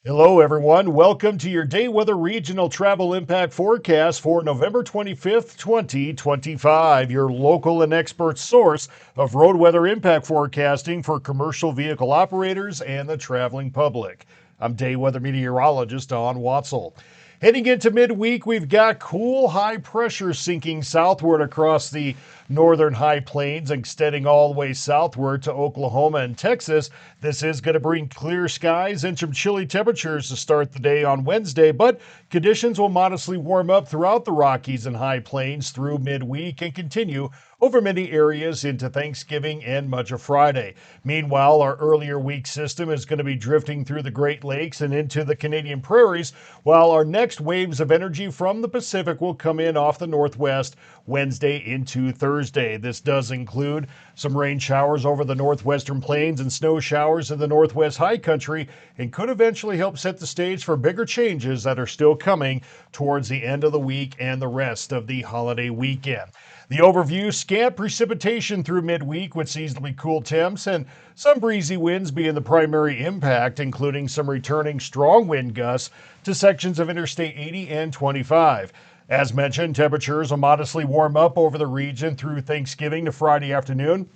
Hello, everyone. Welcome to your DayWeather Regional Travel Impact Forecast for November 25th, 2025. Your local and expert source of road weather impact forecasting for commercial vehicle operators and the traveling public. I'm DayWeather meteorologist Don Watzel. Heading into midweek, we've got cool high pressure sinking southward across the northern high plains, extending all the way southward to Oklahoma and Texas. This is going to bring clear skies and some chilly temperatures to start the day on Wednesday, but conditions will modestly warm up throughout the Rockies and high plains through midweek and continue over many areas into Thanksgiving and much of Friday. Meanwhile, our earlier week system is going to be drifting through the Great Lakes and into the Canadian prairies, while our next waves of energy from the Pacific will come in off the northwest Wednesday into Thursday. This does include some rain showers over the northwestern plains and snow showers in the northwest high country, and could eventually help set the stage for bigger changes that are still coming towards the end of the week and the rest of the holiday weekend. The overview: scant precipitation through midweek with seasonably cool temps and some breezy winds being the primary impact, including some returning strong wind gusts to sections of Interstate 80 and 25. As mentioned, temperatures will modestly warm up over the region through Thanksgiving to Friday afternoon,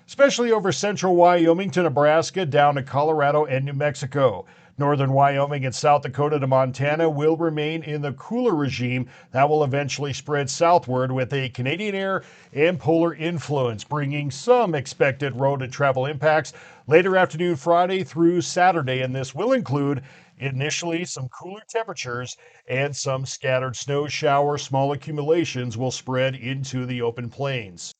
especially over central Wyoming to Nebraska down to Colorado and New Mexico. Northern Wyoming and South Dakota to Montana will remain in the cooler regime that will eventually spread southward with a Canadian air and polar influence, bringing some expected road and travel impacts later afternoon Friday through Saturday. And this will include initially some cooler temperatures and some scattered snow showers. Small accumulations will spread into the open plains.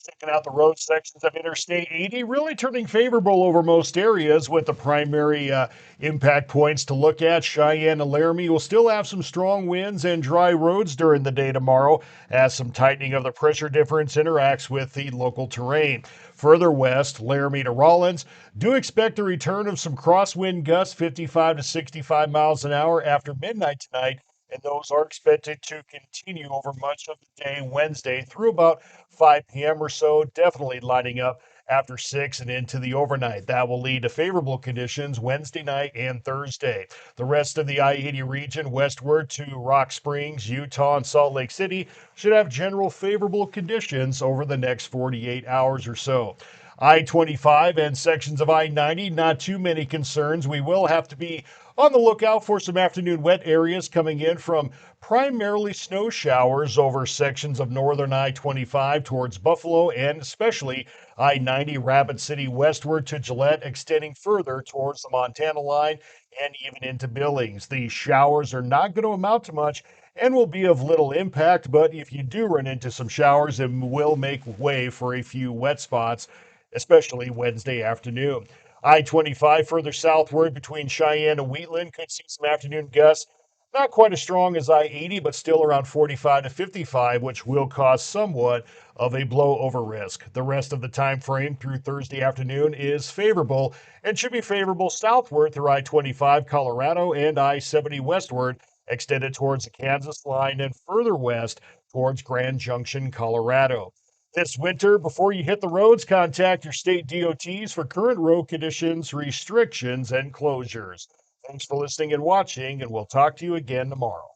Checking out the road sections of Interstate 80, really turning favorable over most areas, with the primary impact points to look at. Cheyenne and Laramie will still have some strong winds and dry roads during the day tomorrow, as some tightening of the pressure difference interacts with the local terrain. Further west, Laramie to Rawlins, do expect a return of some crosswind gusts, 55 to 65 miles an hour after midnight tonight, and those are expected to continue over much of the day Wednesday through about 5 p.m. or so, definitely lining up after 6 and into the overnight. That will lead to favorable conditions Wednesday night and Thursday. The rest of the I-80 region westward to Rock Springs, Utah, and Salt Lake City should have general favorable conditions over the next 48 hours or so. I-25 and sections of I-90, not too many concerns. We will have to be on the lookout for some afternoon wet areas coming in from primarily snow showers over sections of northern I-25 towards Buffalo, and especially I-90 Rapid City westward to Gillette, extending further towards the Montana line and even into Billings. These showers are not going to amount to much and will be of little impact, but if you do run into some showers, it will make way for a few wet spots, especially Wednesday afternoon. I-25 further southward between Cheyenne and Wheatland could see some afternoon gusts. Not quite as strong as I-80, but still around 45 to 55, which will cause somewhat of a blowover risk. The rest of the time frame through Thursday afternoon is favorable and should be favorable southward through I-25 Colorado and I-70 westward, extended towards the Kansas line and further west towards Grand Junction, Colorado. This winter, before you hit the roads, contact your state DOTs for current road conditions, restrictions, and closures. Thanks for listening and watching, and we'll talk to you again tomorrow.